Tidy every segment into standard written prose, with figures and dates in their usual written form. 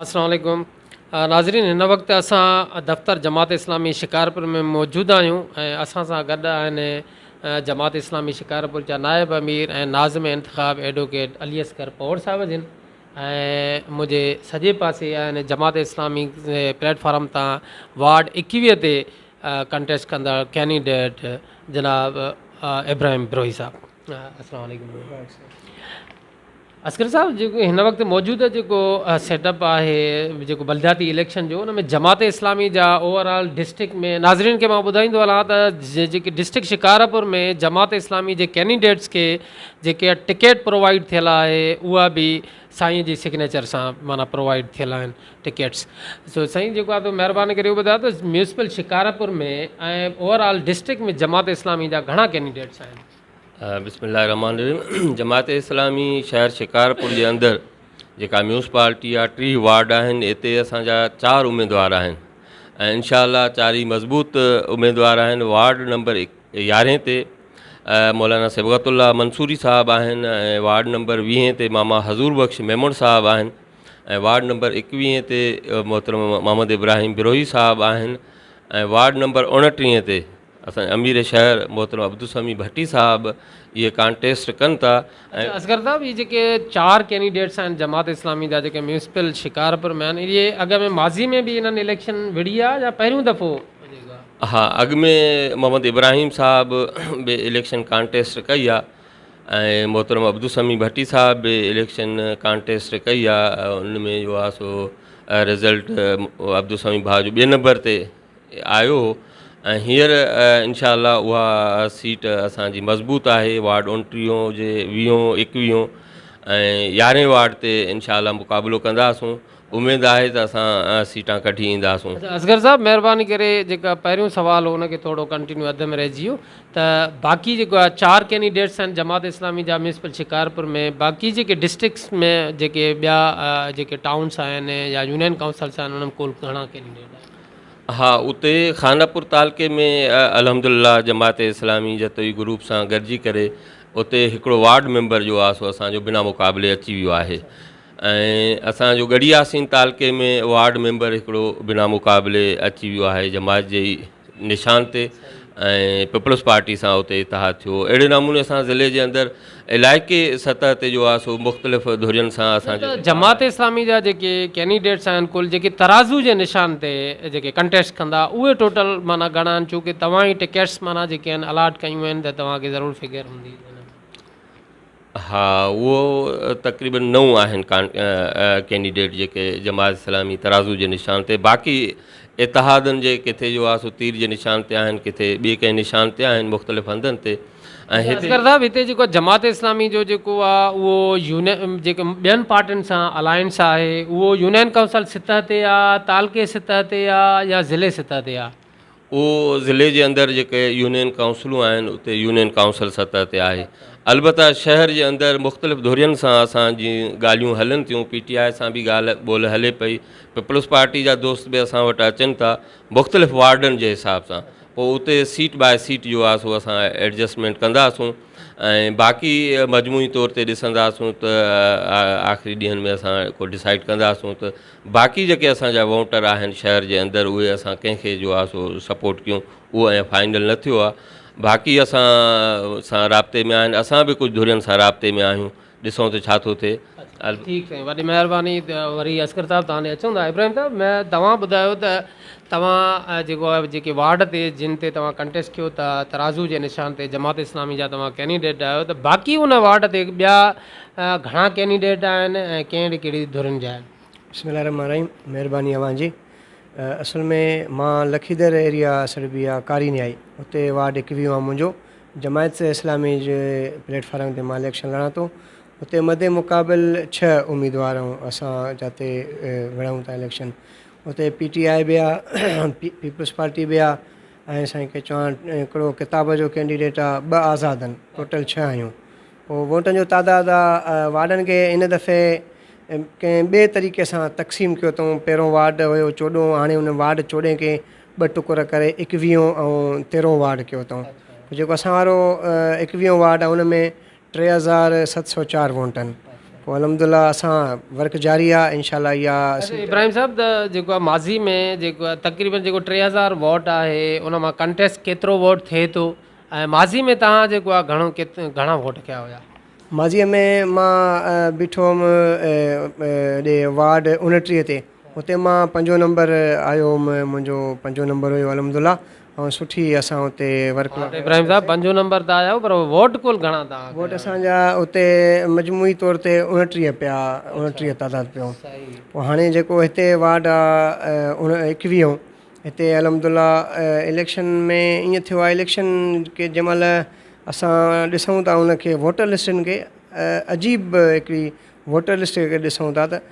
अस्सलाम वालेकुम नाज़रीन, हिन वक़्तु असां दफ़्तर जमात इस्लामी शिकारपुर में मौजूदु आहियूं ऐं असां सां गॾु आहिनि जमात इस्लामी शिकारपुर जा नायब अमीर ऐं नाज़िम इंतिख़ाब एडवोकेट अली असगर पवड़ साहिब जिन ऐं मुंहिंजे सॼे पासे आहिनि जमात इस्लामी प्लेटफॉर्म तां वार्ड 21 ते कंटेस्ट कंदड़ कैंडिडेट जनाब इब्राहिम बिरोही साहब। अस्सलाम वालेकुम असगर साहब, जेको हिन वक़्तु मौजूदा जेको सेटअप आहे जेको बलदियाती इलेक्शन जो, उन में जमात इस्लामी जा ओवरऑल डिस्ट्रिक्ट में नाज़रीन खे मां ॿुधाईंदो हलां त जेके डिस्ट्रिक्ट शिकारपुर में जमात इस्लामी जे कैंडिडेट्स खे जेके टिकट प्रोवाइड थियल आहे उहा बि साईं जी सिग्नेचर सां माना प्रोवाइड थियल आहिनि टिकट्स। सो साईं जेको आहे महिरबानी करे ॿुधायो त म्यूनिसिपल शिकारपुर में ऐं ओवरऑल डिस्ट्रिक्ट में जमात इस्लामी जा घणा कैंडिडेट्स आहिनि? बिस्मिल्लाहिर्रहमानिर्रहीम। जमात इस्लामी शहर शिकारपुर जे अंदरि जेका म्यूनिसिपालिटी आहे 3 वार्ड आहिनि, हिते असांजा 4 उमेदवार आहिनि ऐं इंशाअल्लाह 4 ई मज़बूत उमेदवार आहिनि। वार्ड नंबर 11 ते मौलाना सिबगतुल्लाह मंसूरी साहब आहिनि ऐं वार्ड नंबर 20 ते मामा हज़ूर बख्श मेमण साहब आहिनि ऐं वार्ड नंबर 21 ते मोहतरम मोहम्मद इब्राहिम बिरोही साहब आहिनि ऐं वार्ड नंबर 29 ते असां अमीर शहर मोहतरम अब्दुसमी भट्टी साहब ये कॉन्टेस्ट कनि था। असगर साहब, ये जेके 4 कैंडिडेट्स आहिनि जमात इस्लामी जा जेके म्यूनिसिपल शिकारपुर में आहिनि, इहे अॻ में माज़ी में बि इन्हनि इलेक्शन विड़ी आहे या पहिरियों दफ़ो? हाँ, अॻ में मोहम्मद इब्राहिम साहब बि इलेक्शन कॉन्टेस्ट कई आहे ऐं मोहतरम अब्दुसमी भट्टी साहब बि इलेक्शन कॉन्टेस्ट कई आहे। उन में जो आहे सो रिज़ल्ट अब्दुसमी भाउ जो 2 नंबर ते आयो ऐं हींअर इंशाअल्लाह उहा सीट असांजी मज़बूत आहे। वार्ड 29 जे 20 21 ऐं 11 वार्ड ते इंशाअल्लाह मुक़ाबिलो कंदासूं। उमेदु आहे त असां सीटां कढी ईंदासूं। असगर साहब, महिरबानी करे जेका पहिरियों सुवाल हो उनखे थोरो कंटिन्यू अध में रहिजी वियो त बाक़ी जेको आहे 4 कैंडिडेट्स आहिनि जमात इस्लामी जा म्यूनिसिपल शिकारपुर में, बाक़ी जेके डिस्ट्रिक्ट्स में जेके ॿिया जेके टाउन्स आहिनि या यूनियन काउंसिल्स आहिनि, उन्हनि कुल घणा कैंडिडेट आहिनि? हाँ, उते खानापुर तालके में अल्हम्दुलिल्लाह जमात इस्लामी जतोई ग्रुप सां गॾिजी करे उते हिकिड़ो वार्ड मेंबर जो आहे सो असांजो बिना मुक़ाबले अची वियो आहे ऐं असांजो गड़ी यासीन तालके में वार्ड मेंबर हिकिड़ो बिना मुक़ाबले अची वियो आहे जमात जे निशान ते ऐं पीपल्स पार्टी सां उते इतिहाद थियो। अहिड़े नमूने असां ज़िले जे अंदरि इलाइक़े सतह ते जो आहे सो मुख़्तलिफ़ धुरियुनि सां असांजो जमात इस्लामी जा जेके कैंडिडेट्स आहिनि कुल जेके तराज़ू जे निशान ते जेके कंटेस्ट कंदा उहे टोटल माना घणा आहिनि? छोकी तव्हां ई टिकट्स माना जेके आहिनि अलाट कयूं आहिनि त तव्हांखे ज़रूरु फिगर हूंदी। हाँ, उहो तक़रीबन 9 आहिनि कैंडिडेट जेके जमात इस्लामी तराज़ू जे निशान ते। बाक़ी इतिहादनि जे किथे जो आहे सो तीर जे निशान ते आहिनि, किथे ॿिए कंहिं निशान ते आहिनि मुख़्तलिफ़ हंधनि ते। ऐं हिते जेको जमात इस्लामी जो जेको आहे उहो यूनियन जेके ॿियनि पार्टियुनि सां अलायंस आहे उहो यूनियन काउंसिल सतह ते आहे, तालके सतह ते आहे या ज़िले सतह ते आहे? उहो ज़िले जे अंदरि जेके यूनियन काउंसिलूं आहिनि उते यूनियन काउंसिल सतह ते आहे। अलबत्ता शहर जे अंदरि मुख़्तलिफ़ धुरियुनि सां असांजी ॻाल्हियूं हलनि थियूं। PTI सां बि ॻाल्हि ॿोल हले पई, पीपल्स पार्टी जा दोस्त बि असां वटि अचनि था मुख़्तलिफ़ वार्डनि जे हिसाब सां। पोइ उते सीट बाय सीट जो आहे सो असां एडजस्टमेंट कंदासूं ऐं बाक़ी मजमूई तौर ते ॾिसंदासूं त आख़िरी ॾींहंनि में असां को डिसाइड कंदासूं त बाक़ी जेके असांजा वोटर आहिनि शहर जे अंदरि उहे असां कंहिंखे जो आहे सो सपोर्ट कयूं, उहो ऐं फाइनल न थियो आहे। बाक़ी असां सां राब्ते में आहिनि, असां बि कुझु धुरियुनि सां राब्ते में आहियूं, ॾिसूं त छा थो थिए। ठीकु आहे, वॾी महिरबानी। वरी असगर साहब तव्हां ॾे अचूं था। इब्राहिम साहब, तव्हां ॿुधायो त तव्हां जेको आहे जेके वार्ड ते जिन ते तव्हां कंटेस्ट कयो था तराज़ू जे निशान ते जमात इस्लामी जा तव्हां कैंडिडेट आहियो, त बाक़ी उन वार्ड ते ॿिया घणा कैंडिडेट आहिनि ऐं कहिड़ी कहिड़ी धुरियुनि जा आहिनि? बिस्मिल्लाहिर्रहमानिर्रहीम, महिरबानी अव्हांजी। असल में मां लखीदर एरिया सरबिया कारी न्याई उते वार्ड 21 आहे मुंहिंजो। जमात इस्लामी जे प्लेटफॉर्म ते मां इलेक्शन लड़ा थो। उते मदे मुक़ाबिल 6 उम्मीदवार असां जाते विढ़ूं था इलेक्शन। उते PTI बि आहे, पीपल्स पार्टी बि आहे ऐं साईं खे चवां हिकिड़ो किताब जो कैंडिडेट आहे, 2 आज़ाद आहिनि, टोटल 6 आहियूं। पोइ वोटनि जो तादादु आहे वार्डनि खे इन दफ़े कंहिं ॿिए तरीक़े सां तक़सीम कयो अथऊं। पहिरियों वार्ड हुयो 14, हाणे हुन वार्ड 14 खे 2 टुकुर करे 21 ऐं 13 वार्ड कयो अथऊं। जेको असां वारो 21 वार्ड आहे उन में 3704 वोट आहिनि पोइ अलहमदिल्ला असां वर्क जारी आहे इंशाल्लाह इहा इब्राहिम साहब त जेको आहे माज़ी में जेको आहे तक़रीबन जेको 3000 वोट आहे उन मां कंटेस्ट केतिरो वोट थिए थो ऐं माज़ी में तव्हां जेको आहे घणा वोट कया हुया? माज़ीअ में मां बीठो हुउमि वार्ड 29 ते, हुते मां 5 नंबर आयो हुउमि, मुंहिंजो 5 नंबर हुयो अलहमदिल्ला। ऐं सुठी असां हुते वर्क इब्राहिम साहब 5 नंबर त आया पर वोट कुल घणा तव्हां? वोट असांजा हुते मजमूई तौर ते 29 पिया, 29 तादाद पियो। पोइ हाणे जेको हिते वार्ड आहे 21 हिते अलहमदिल्ला इलेक्शन में ईअं थियो आहे इलेक्शन के जंहिंमहिल असां ॾिसूं था उनखे वोटर लिस्टनि खे अजीब हिकिड़ी वोटर लिस्ट खे ॾिसूं था त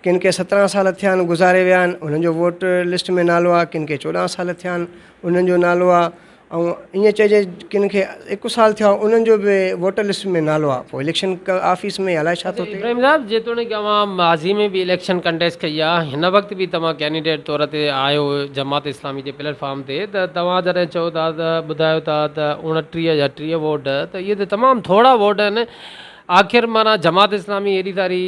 किन खे 17 साल थिया आहिनि गुज़ारे विया आहिनि उन्हनि जो वोट लिस्ट में नालो आहे, किन खे 14 साल थिया आहिनि उन्हनि जो नालो आहे, ऐं ईअं चइजे किन खे 1 साल थियो आहे उन्हनि जो बि वोटर लिस्ट में नालो आहे। पोइ इलेक्शन ऑफिस में अलाए छा थो थिए। इब्राहिम साहब जेतोणीकि अवां माज़ी में बि इलेक्शन कंटेस्ट कई आहे, हिन वक़्तु बि तव्हां कैंडिडेट तौर ते आयो जमात इस्लामी जे प्लेटफॉर्म ते, त तव्हां जॾहिं चओ था त ॿुधायो था त 29 या 30 वोट त इहे त तमामु थोरा वोट आहिनि। आख़िर माना जमात इस्लामी एॾी सारी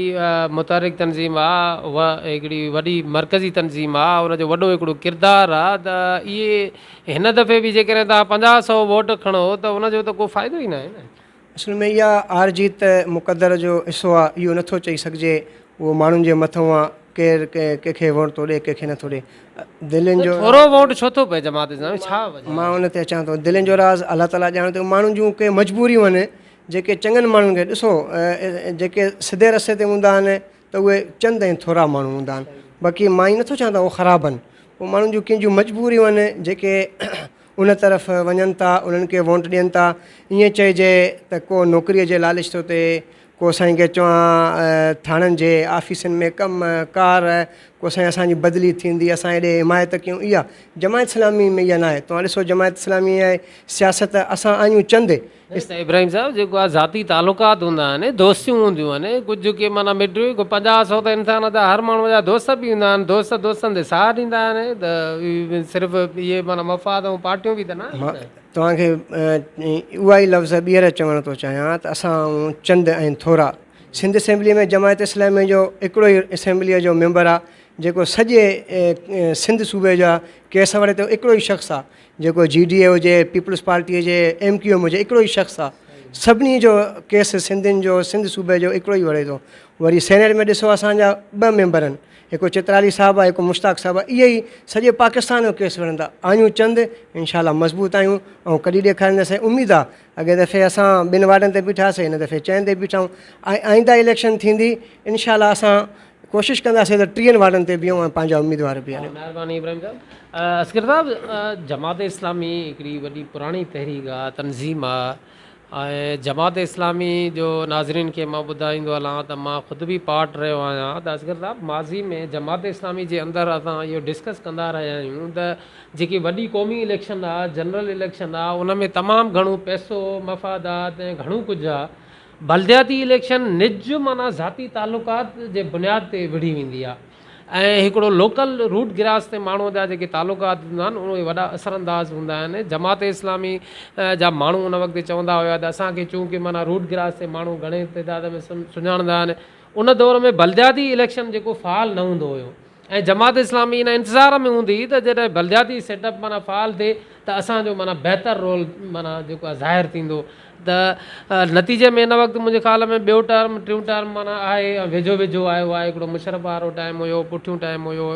मुतहरिक तनज़ीम आहे, उहा हिकिड़ी वॾी मरकज़ी तनज़ीम आहे, उनजो वॾो हिकिड़ो किरदारु आहे, त इहे हिन दफ़े बि जेकॾहिं तव्हां 50-100 वोट खणो त उनजो त को फ़ाइदो ई न आहे न। असल में इहा हार जीत मुक़दर जो हिसो आहे, इहो नथो चई सघिजे, उहो माण्हुनि जे मथां आहे, केरु कंहिंखे वोट थो ॾिए कंहिंखे नथो ॾिए। दिलनि जो थोरो वोट छो थो पए जमात इस्लामी, छा मां उन ते अचां थो। दिलनि जो राज़ अलाह ताला ॼाणे थो। माण्हुनि जूं के मजबूरियूं आहिनि जेके चङनि माण्हुनि खे ॾिसो जेके सिधे रस्ते ते हूंदा आहिनि त उहे चंद ऐं थोरा माण्हू हूंदा आहिनि, बाक़ी मां ई नथो चवां त उहे ख़राबु आहिनि। पोइ माण्हुनि जूं कंहिंजूं मजबूरियूं आहिनि जेके उन तरफ़ वञनि था, उन्हनि खे वोट ॾियनि था। ईअं चइजे त को नौकिरीअ जे लालच थो थिए, को साईं खे चवां थाणनि जे ऑफिसनि में कमु कार, को साईं असांजी बदिली थींदी, असां हेॾे हिमायत कयूं। इहा जमायत इस्लामी में इहा न आहे। तव्हां ॾिसो जमायत इस्लामी आहे सियासत, असां आहियूं चंद। इब्राहिम साहब जेको आहे ज़ाती तालुकात हूंदा आहिनि, दोस्तियूं हूंदियूं आहिनि, कुझु के माना मिटूं को 50-100 त इंसान त हर माण्हू जा दोस्त बि हूंदा आहिनि, दोस्त दोस्तनि ते साथ ॾींदा आहिनि, त सिर्फ़ु इहे माना मफ़ाद ऐं पार्टियूं बि त न। तव्हांखे उहा ई लफ़्ज़ ॿीहर चवणु थो चाहियां त असां चंद ऐं थोरा। सिंध असेंबली में जमायत इस्लामी जो हिकिड़ो ई असेंबलीअ जो मेंबर आहे जेको सॼे सिंध सूबे जा केस वड़े थो, हिकिड़ो ई शख़्स आहे जेको GDA हुजे, पीपल्स पार्टीअ जे MQM हुजे, हिकिड़ो ई शख़्स आहे। सभिनी जो केस सिंधियुनि जो सिंध सूबे जो हिकिड़ो ई वड़े थो। वरी सेनेट में ॾिसो असांजा 2 मेंबर आहिनि, हिकु चित्राली साहिबु आहे, हिकु मुश्ताक साहिबु आहे। इहे ई सॼे पाकिस्तान जो केस वणंदा आहियूं चंद, इंशाल्लाह मज़बूत आहियूं ऐं कॾहिं ॾेखारींदासीं। उमेदु आहे अॻे दफ़े असां 2 वार्डनि ते बीठासीं, हिन दफ़े 4 ते बीठा ऐं आईंदा इलेक्शन थींदी इंशाल्लाह असां कोशिशि कंदासीं त 3 वार्डनि ते बीहूं ऐं पंहिंजा उमेदवार बि आहिनि। महिरबानी इब्राहिम साहब। असगर साहब, जमात इस्लामी हिकिड़ी वॾी पुराणी तहरीक आहे, तनज़ीम आहे, ऐं जमात इस्लामी जो नाज़रीन खे मां ॿुधाईंदो हलां त मां ख़ुदि बि पार्ट रहियो आहियां। त असगर साहब, माज़ी में जमात इस्लामी जे अंदरि असां इहो डिस्कस कंदा रहिया आहियूं त जेकी वॾी क़ौमी इलेक्शन आहे, जनरल इलेक्शन आहे, उन में तमामु घणो पैसो मफ़ादात ऐं घणो कुझु आहे। बलदियाती इलेक्शन निज माना ज़ाती तालुकात जे बुनियाद ते विढ़ी वेंदी आहे ऐं हिकिड़ो लोकल रूट गिरास ते माण्हू जा जेके तालुकात हूंदा आहिनि उहे वॾा असरअंदाज़ हूंदा आहिनि। जमात इस्लामी जा माण्हू उन वक़्तु चवंदा हुया त असांखे चूंकि माना रूट गिरास ते माण्हू घणे तइदाद में सुञाणंदा आहिनि। उन दौर में बलदियाती इलेक्शन जेको फ़ाल न हूंदो हुयो ऐं जमात इस्लामी इन इंतज़ार में हूंदी हुई त जॾहिं बलदियाती सेटअप माना फ़ाल थिए त असांजो माना बहितर रोल माना जेको आहे ज़ाहिर थींदो। त नतीजे में हिन वक़्तु मुंहिंजे ख़्याल में 2 टर्म 3 टर्म माना आहे, वेझो वेझो आयो आहे। हिकिड़ो मुशरफ वारो टाइम हुयो, पुठियों टाइम हुयो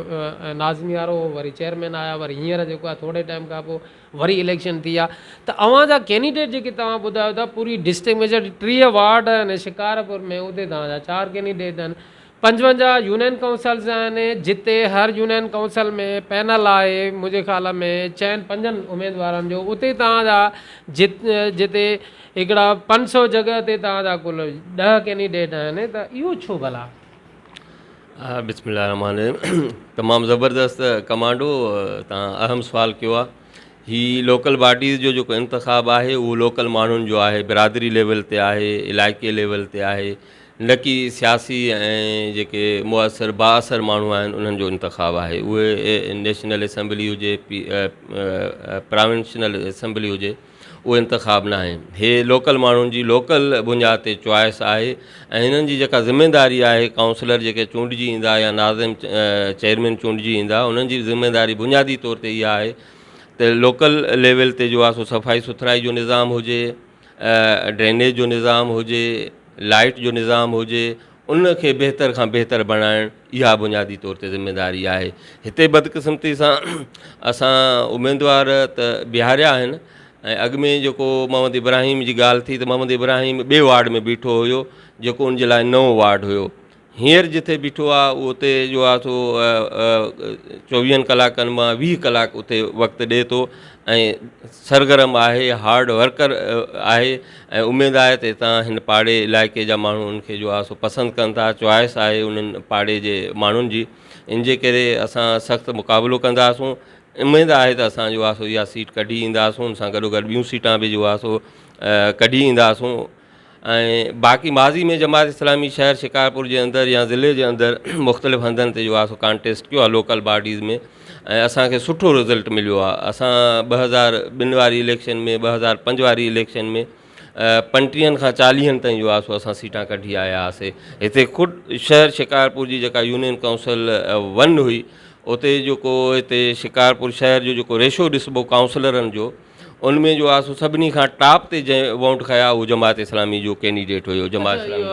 नाज़मी वारो, वरी चेयरमैन आया, वरी हींअर जेको आहे थोरे टाइम खां पोइ वरी इलेक्शन थी आहे। त अव्हां जा कैंडिडेट जेके तव्हां ॿुधायो था पूरी डिस्ट्रिक्ट में 30 वार्ड आहिनि शिकारपुर में, उते तव्हांजा 4 कैंडिडेट आहिनि। 55 यूनियन काउंसल्स आहिनि जिते हर यूनियन काउंसल में पैनल आहे, मुंहिंजे ख़्याल में 4-5 उमेदवारनि जो। उते तव्हांजा जिते हिकिड़ा 500 जॻह ते तव्हांजा कुल 10 कैंडिडेट आहिनि, त इहो छो भला? बिस्मिल्लाह रहमान रहीम। तमामु ज़बरदस्त कमांडो तव्हां अहम सुवाल कयो आहे। ही लोकल बॉडीज़ जो जेको इंतिखाब आहे उहो लोकल माण्हुनि जो आहे, बिरादरी लेवल ते आहे, इलाइक़े लेवल ते आहे, न कि सियासी ऐं जेके मुअसर बाअसर माण्हू आहिनि उन्हनि जो इंतिखाब आहे। उहे नेशनल असेंबली हुजे, प्रोविंशनल असेंबली हुजे, उहो इंतिखाब न आहे। हे लोकल माण्हुनि जी लोकल बुनियाद ते चॉइस आहे ऐं हिननि जी जेका ज़िमेदारी आहे काउंसलर जेके चूंडिजी ईंदा या नाज़िम चेयरमैन चूंडिजी ईंदा उन्हनि जी ज़िमेदारी बुनियादी तौर ते इहा आहे त लोकल लेवल ते जो आहे सो सफ़ाई सुथराई जो निज़ाम हुजे, ड्रेनेज जो निज़ाम हुजे, लाइट जो निज़ाम हुजे, उनखे बहितर खां बहितर बणाइणु इहा बुनियादी तौर ते ज़िमेदारी आहे। हिते बदक़िस्मती सां असां उमेदवार त बीहारिया आहिनि ऐं अॻु में जेको मोहम्मद इब्राहिम जी ॻाल्हि थी त मोहम्मद इब्राहिम ॿिए वार्ड में बीठो हुयो जेको उन जे लाइ नओं वार्ड हुयो। हींअर जिथे बीठो आहे उते जो आहे सो 24 कलाकनि मां 20 कलाक उते वक़्तु ॾिए थो ऐं सरगर्म आहे, हार्ड वर्कर आहे ऐं उमेदु आहे त हितां हिन पाड़े इलाइक़े जा माण्हू उनखे जो आहे सो पसंदि कनि था, चॉइस आहे उन्हनि पाड़े जे माण्हुनि जी। इन जे करे असां सख़्तु मुक़ाबिलो कंदासूं। उमेदु आहे त असां जो आहे सो इहा सीट कढी ईंदासूं, उन सां गॾोगॾु ॿियूं सीटां बि जो आहे सो कढी ईंदासूं। ऐं बाक़ी माज़ी में जमात इस्लामी शहर शिकारपुर जे अंदरि या ज़िले जे अंदरि मुख़्तलिफ़ हंधनि ते जो आहे सो कॉन्टेस्ट कयो आहे लोकल बॉडीज़ में ऐं असांखे सुठो रिज़ल्ट मिलियो आहे। असां 2002 वारी इलेक्शन में 2005 वारी इलेक्शन में 35 खां 40 ताईं जो आहे सो असां सीटां कढी आया हुआसीं। हिते ख़ुदि शहर शिकारपुर जी जेका यूनियन काउंसिल 1 हुई उते जेको हिते शिकारपुर शहर जो जेको रेशो ॾिसबो काउंसलरनि जो उनमें जो आहे सो सभिनी खां टॉप ते जंहिं वोट खया उहो जमात इस्लामी जो कैंडिडेट हुयो। जमात इस्लामी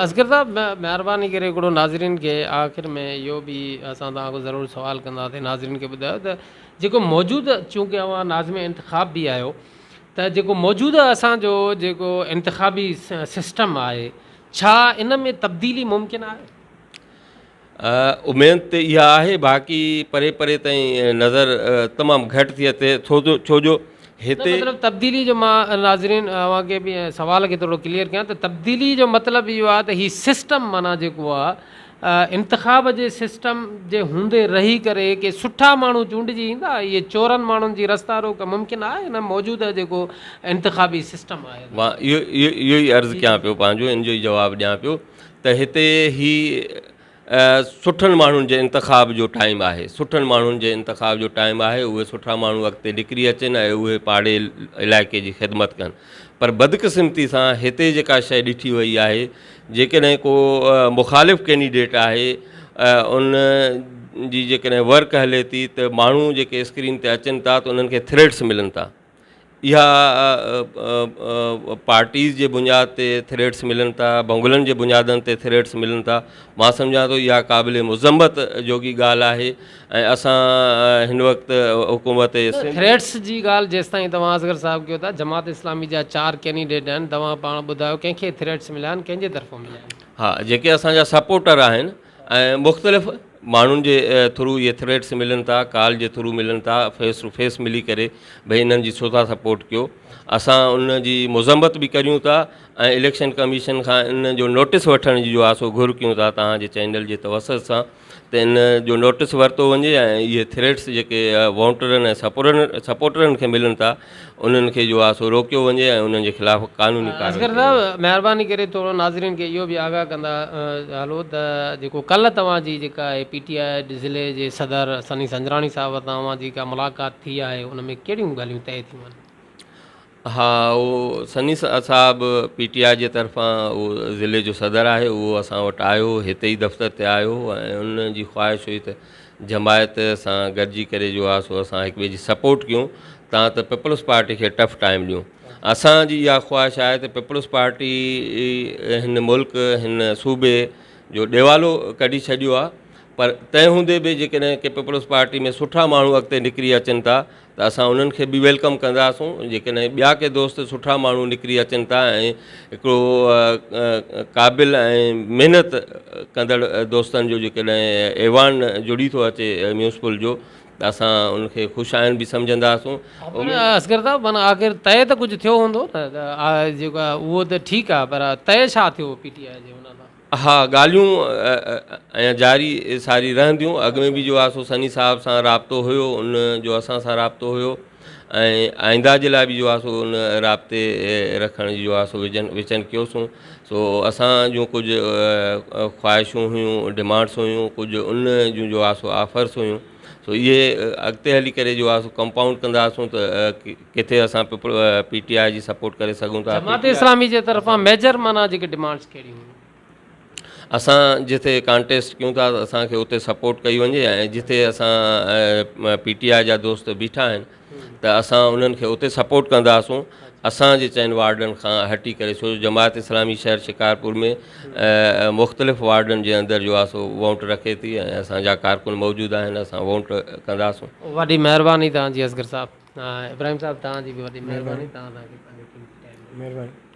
असगर साहब महिरबानी करे हिकिड़ो नाज़रीन खे आख़िर में इहो बि असां तव्हांखां ज़रूरु सुवालु कंदासीं। नाज़रीन खे ॿुधायो त जेको मौजूदु चूंकि अवां नाज़िम इंतिखाब बि आहियो त जेको मौजूदु असांजो जेको इंतिखाबी सिस्टम आहे छा इन में तब्दीली मुमकिन आहे? उमेद त इहा आहे, बाक़ी परे परे ताईं नज़र तमामु घटि थी अचे छो जो हिते मतिलबु तब्दीली जो मां नाज़रीन अव्हांखे बि सवाल खे थोरो क्लियर कयां त तब्दीली जो मतिलबु इहो आहे त हीउ सिस्टम माना जेको आहे इंतिखाब जे सिस्टम जे हूंदे रही करे के सुठा माण्हू चूंडिजी ईंदा, इहे चोरनि माण्हुनि जी रस्ता रोक मुमकिन आहे हिन मौजूदु जेको इंतिखाबी सिस्टम आहे? मां इहो ई अर्ज़ु कयां पियो, पंहिंजो इन जो ई जवाबु ॾियां पियो त हिते ही सुठनि माण्हुनि जे इंतिखाब जो टाइम आहे, सुठनि माण्हुनि जे इंतिखाब जो टाइम आहे। उहे सुठा माण्हू अॻिते निकिरी अचनि ऐं उहे पाड़े इलाइक़े जी ख़िदमत कनि। पर बदक़िस्मती सां हिते जेका शइ ॾिठी वई आहे जेकॾहिं को मुख़ालिफ़ कैंडिडेट आहे उन जी जेकॾहिं वर्क हले थी त माण्हू जेके स्क्रीन ते अचनि था त उन्हनि खे थ्रेड्स मिलनि था। इहा पार्टीज़ जे बुनियाद ते थ्रेड्स मिलनि था, बंगुलनि जे बुनियादनि ते थ्रेड्स मिलनि था। मां सम्झां थो इहा क़ाबिल मुज़म्मत जोगी ॻाल्हि आहे ऐं असां हिन वक़्तु हुकूमत थ्रेड्स जी ॻाल्हि जेसिताईं तव्हां असगर साहिबु कयो था, जमात इस्लामी जा 4 कैंडिडेट आहिनि, तव्हां पाण ॿुधायो कंहिंखे थ्रेड्स मिलिया आहिनि, कंहिंजे तरफ़ां मिलिया आहिनि? हा, जेके असांजा सपोर्टर आहिनि ऐं मुख़्तलिफ़ माण्हुनि जे थ्रू इहे थ्रेड्स मिलनि था, कॉल जे थ्रू मिलनि था, फेस टू फेस मिली करे भई हिननि जी छो था सपोर्ट कयो। असां उन जी मुज़म्मत बि करियूं था ऐं इलेक्शन कमीशन खां इन जो नोटिस वठण जी जो आहे सो घुर कयूं था तव्हांजे चैनल जे तवसत सां त इन जो नोटिस वरितो वञे ऐं इहे थ्रेड्स जेके वोटरनि ऐं सपोर्टरनि खे मिलनि था उन्हनि खे जो आहे सो रोकियो वञे ऐं उन्हनि जे ख़िलाफ़ु कानूनी असगर साहब महिरबानी करे थोरो नाज़रीन खे इहो बि आगाह कंदा हलो त जेको कल्ह तव्हांजी जेका आहे PTI ज़िले जे सदर सनी संजराणी साहिब तव्हांजी का मुलाक़ात थी आहे उन में कहिड़ियूं ॻाल्हियूं तइ थियूं आहिनि? हा, उहो सनी साहिबु PTI जे तरफ़ां उहो ज़िले जो सदर आहे, उहो असां वटि आयो, हिते ई दफ़्तर ते आयो ऐं उन जी ख़्वाहिश हुई त जमायत सां गॾिजी करे जो आहे सो असां हिक ॿिए जी सपोर्ट कयूं। तव्हां त पीपल्स पार्टी खे टफ टाइम ॾियूं। असांजी इहा ख़्वाहिश आहे त पीपल्स पार्टी हिन मुल्क हिन सूबे जो ॾेवालो कढी छॾियो आहे, पर तंहिं हूंदे बि जेकॾहिं की पीपल्स पार्टी में सुठा माण्हू अॻिते निकिरी अचनि था त असां उन्हनि खे बि वेलकम कंदासूं। जेकॾहिं ॿिया के दोस्त सुठा माण्हू निकिरी अचनि था ऐं हिकिड़ो क़ाबिल ऐं महिनत कंदड़ दोस्तनि जो जेकॾहिं ऐवान जुड़ी थो अचे म्यूनिसिपल जो त असां उनखे ख़ुशाइन बि सम्झंदासूं। असगर साहिबु माना आख़िर तइ त कुझु थियो हूंदो न जेको आहे उहो त ठीकु आहे, पर तइ छा थियो PTI जे हुन सां? हा, ॻाल्हियूं ऐं जारी सारी रहंदियूं। अॻु में बि जो आहे सो सनी साहिब सां राब्तो हुयो, उन जो असां सां राब्तो हुयो ऐं आईंदा जे लाइ बि जो आहे सो उन राब्ते रखण जी जो आहे सो विचन कयोसीं। सो असां जूं कुझु ख़्वाहिशूं हुयूं, डिमांड्स हुयूं, कुझु उन जूं जो आहे सो ऑफर्स हुयूं। सो इहे अॻिते हली करे जो आहे सो कंपाउंड कंदासूं त किथे असां PTI जी सपोर्ट करे सघूं था। जमात इस्लामी जे तरफ़ां मेजर माना जेके डिमांड्स कहिड़ियूं हुयूं? असां जिथे कॉन्टेस्ट कयूं था त असांखे उते सपोर्ट कई वञे, ऐं जिथे असां PTI जा दोस्त बीठा आहिनि त असां उन्हनि खे उते सपोर्ट कंदासूं। असांजे चइनि वार्डनि खां हटी करे, छो जो जमात इस्लामी शहर शिकारपुर में मुख़्तलिफ़ वार्डनि जे अंदरि जो आहे सो वोट रखे थी, ऐं असांजा कारकुन मौजूदु आहिनि, असां वोट कंदासूं। वॾी महिरबानी तव्हांजी असगर साहब। इब्राहिम साहब तव्हांजी बि वॾी महिरबानी, तव्हां महिरबानी।